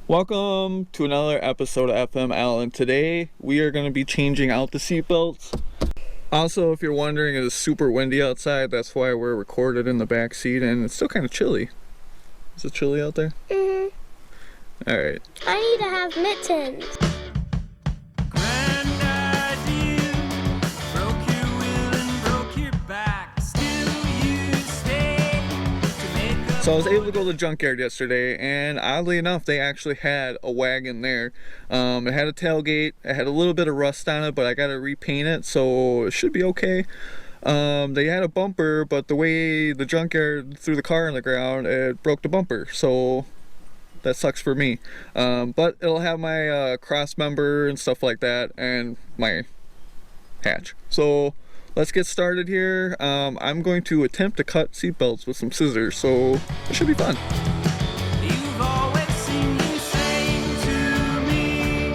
Welcome to another episode of FML, and today we are going to be changing out the seatbelts. Also, if you're wondering, it is super windy outside. That's why we're recorded in the back seat, and it's still kind of chilly. Is it chilly out there? Mm-hmm. All right. I need to have mittens. So I was able to go to the junkyard yesterday, and oddly enough, they actually had a wagon there. It had a tailgate, it had a little bit of rust on it, but I got to repaint it, so it should be okay. They had a bumper, but the way the junkyard threw the car on the ground, it broke the bumper, so that sucks for me. But it'll have my cross member and stuff like that, and my hatch. So let's get started here. I'm going to attempt to cut seatbelts with some scissors, so it should be fun. You've always seemed insane to me.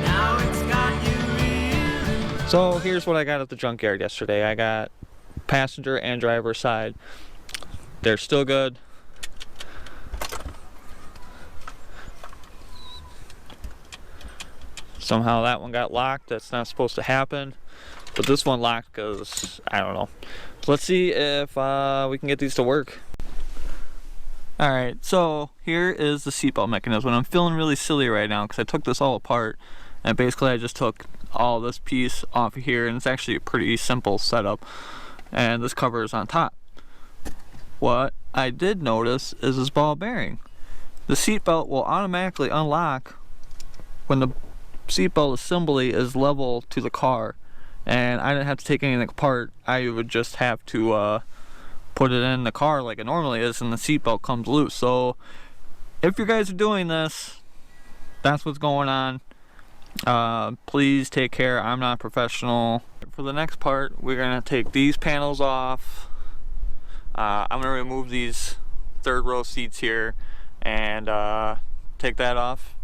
Now it's got you real. So here's what I got at the junkyard yesterday. I got passenger and driver side. They're still good. Somehow that one got locked. That's not supposed to happen. But this one locked because, I don't know. So let's see if we can get these to work. Alright, so here is the seatbelt mechanism. I'm feeling really silly right now because I took this all apart. And basically I just took all this piece off of here, and it's actually a pretty simple setup. And this cover is on top. What I did notice is this ball bearing. The seatbelt will automatically unlock when the seatbelt assembly is level to the car. And I didn't have to take anything apart. I would just have to put it in the car like it normally is, and the seatbelt comes loose. So if you guys are doing this, that's what's going on. Please take care. I'm not a professional. For the next part, we're gonna take these panels off. I'm gonna remove these third row seats here and take that off.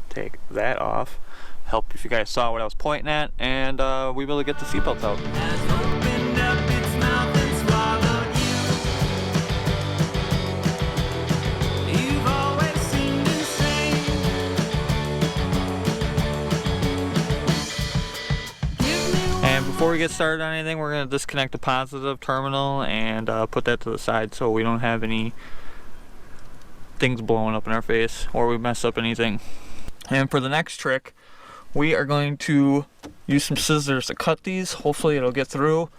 Take that off. Help if you guys saw what I was pointing at, and we will get the seatbelts out. Has opened up its mouth and swallowed you. You've always seemed insane. And before we get started on anything, we're going to disconnect the positive terminal and put that to the side so we don't have any things blowing up in our face or we mess up anything. And for the next trick, we are going to use some scissors to cut these. Hopefully it'll get through.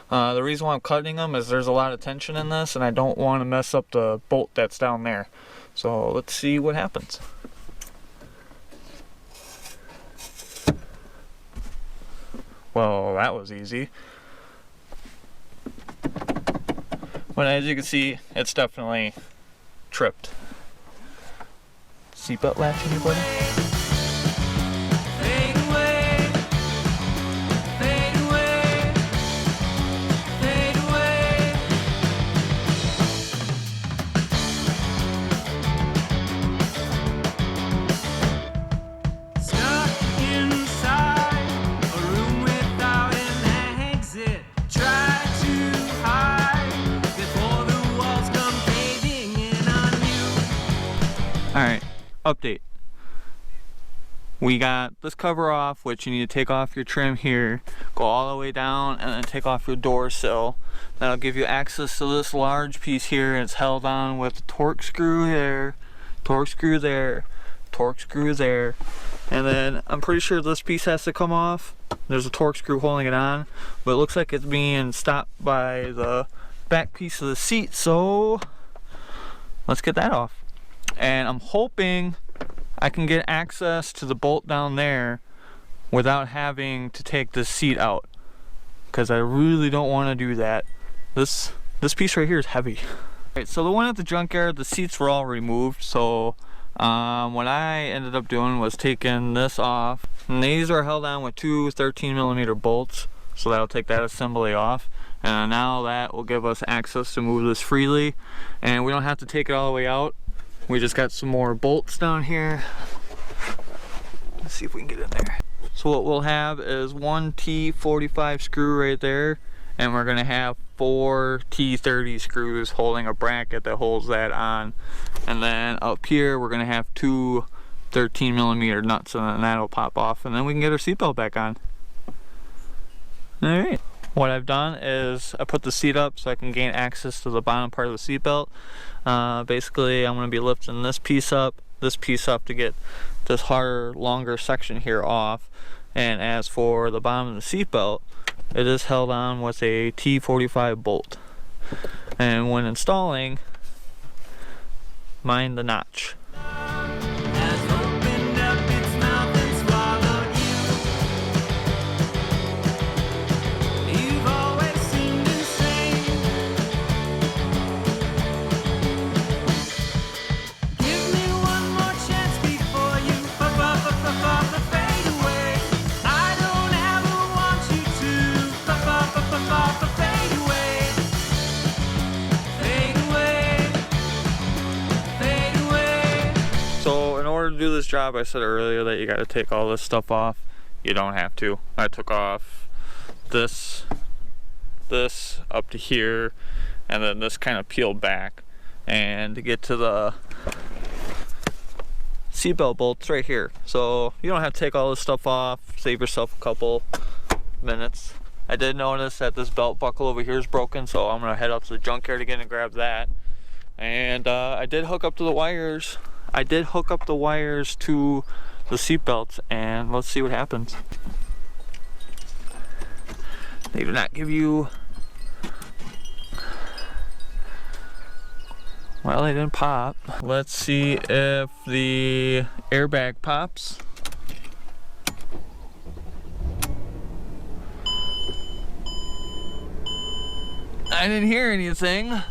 The reason why I'm cutting them is there's a lot of tension in this, and I don't want to mess up the bolt that's down there. So let's see what happens. Well, that was easy. But as you can see, it's definitely tripped. Seatbelt latch, anybody? Alright, update. We got this cover off, which you need to take off your trim here, go all the way down, and then take off your door sill. That'll give you access to this large piece here. It's held on with a torque screw there, torque screw there, torque screw there. And then I'm pretty sure this piece has to come off. There's a torque screw holding it on, but it looks like it's being stopped by the back piece of the seat, so let's get that off. And I'm hoping I can get access to the bolt down there without having to take this seat out, because I really don't want to do that. This piece right here is heavy. Alright, so the one at the junkyard, the seats were all removed, so what I ended up doing was taking this off, and these are held on with two 13mm bolts, so that'll take that assembly off. And now that will give us access to move this freely, and we don't have to take it all the way out. We just got some more bolts down here. Let's see if we can get in there. So what we'll have is one T45 screw right there, and we're gonna have 4 T30 screws holding a bracket that holds that on, and then up here we're gonna have 2 13mm nuts, and then that'll pop off, and then we can get our seatbelt back on. All right. What I've done is I put the seat up so I can gain access to the bottom part of the seatbelt. Basically, I'm going to be lifting this piece up to get this harder, longer section here off. And as for the bottom of the seatbelt, it is held on with a T45 bolt. And when installing, mind the notch. Has opened up its mouth and swallowed you. You've always seemed insane. Give me one more chance before you fade away. I don't ever want you to fade away. Fade away. Fade away. So in order to do this job, I said earlier that you got to take all this stuff off. You don't have to. I took off this up to here, and then this kind of peeled back. And to get to the seatbelt bolts right here. So you don't have to take all this stuff off. Save yourself a couple minutes. I did notice that this belt buckle over here is broken, so I'm gonna head up to the junkyard again and grab that. And I did hook up to the wires. I did hook up the wires to the seat belts, and let's see what happens. They do not give you, well, they didn't pop. Let's see if the airbag pops. I didn't hear anything.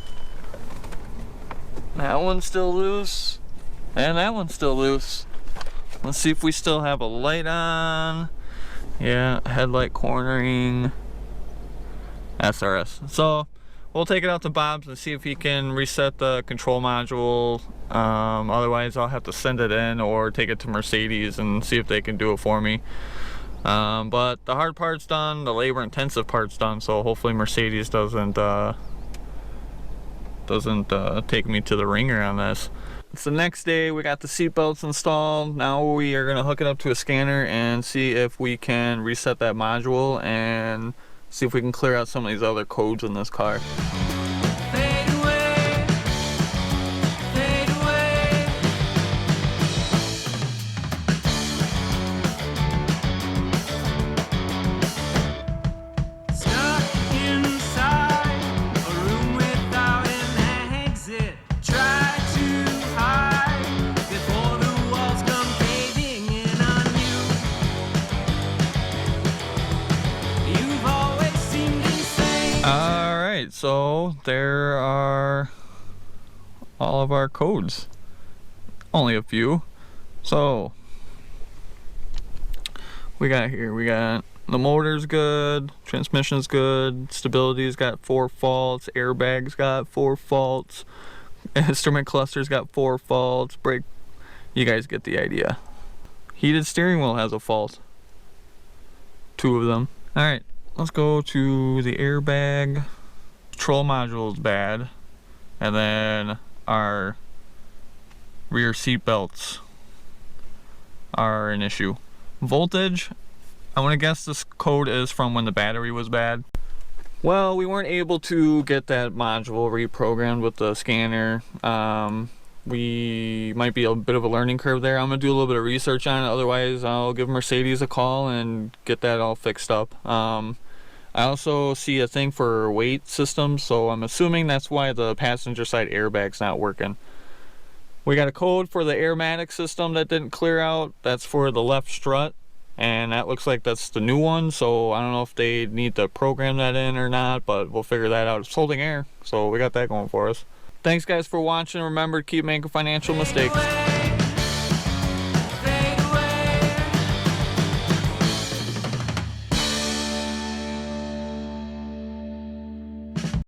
That one's still loose. And that one's still loose. Let's see if we still have a light on. Yeah, headlight cornering. SRS. So we'll take it out to Bob's and see if he can reset the control module. Otherwise I'll have to send it in or take it to Mercedes and see if they can do it for me. But the hard part's done, the labor intensive part's done, so hopefully Mercedes doesn't take me to the ringer on this. It's the next day, we got the seat belts installed. Now we are gonna hook it up to a scanner and see if we can reset that module and see if we can clear out some of these other codes in this car. Fade away. Fade away. Stuck inside a room without an exit. Try to hide before the walls come caving in on you. You've always seemed insane. Alright, so there are all of our codes. Only a few. So we got the motor's good, transmission's good, stability's got 4 faults, airbags got 4 faults, instrument cluster's got 4 faults, brake, you guys get the idea. Heated steering wheel has a fault. 2 of them. Alright, let's go to the airbag. Control module is bad. And then our rear seat belts are an issue. Voltage, I want to guess this code is from when the battery was bad. Well, we weren't able to get that module reprogrammed with the scanner. We might be a bit of a learning curve there. I'm gonna do a little bit of research on it. Otherwise, I'll give Mercedes a call and get that all fixed up. I also see a thing for weight systems, so I'm assuming that's why the passenger side airbag's not working. We got a code for the airmatic system that didn't clear out. That's for the left strut, and that looks like that's the new one, so I don't know if they need to program that in or not, but we'll figure that out. It's holding air, so we got that going for us. Thanks guys for watching. Remember to keep making financial mistakes.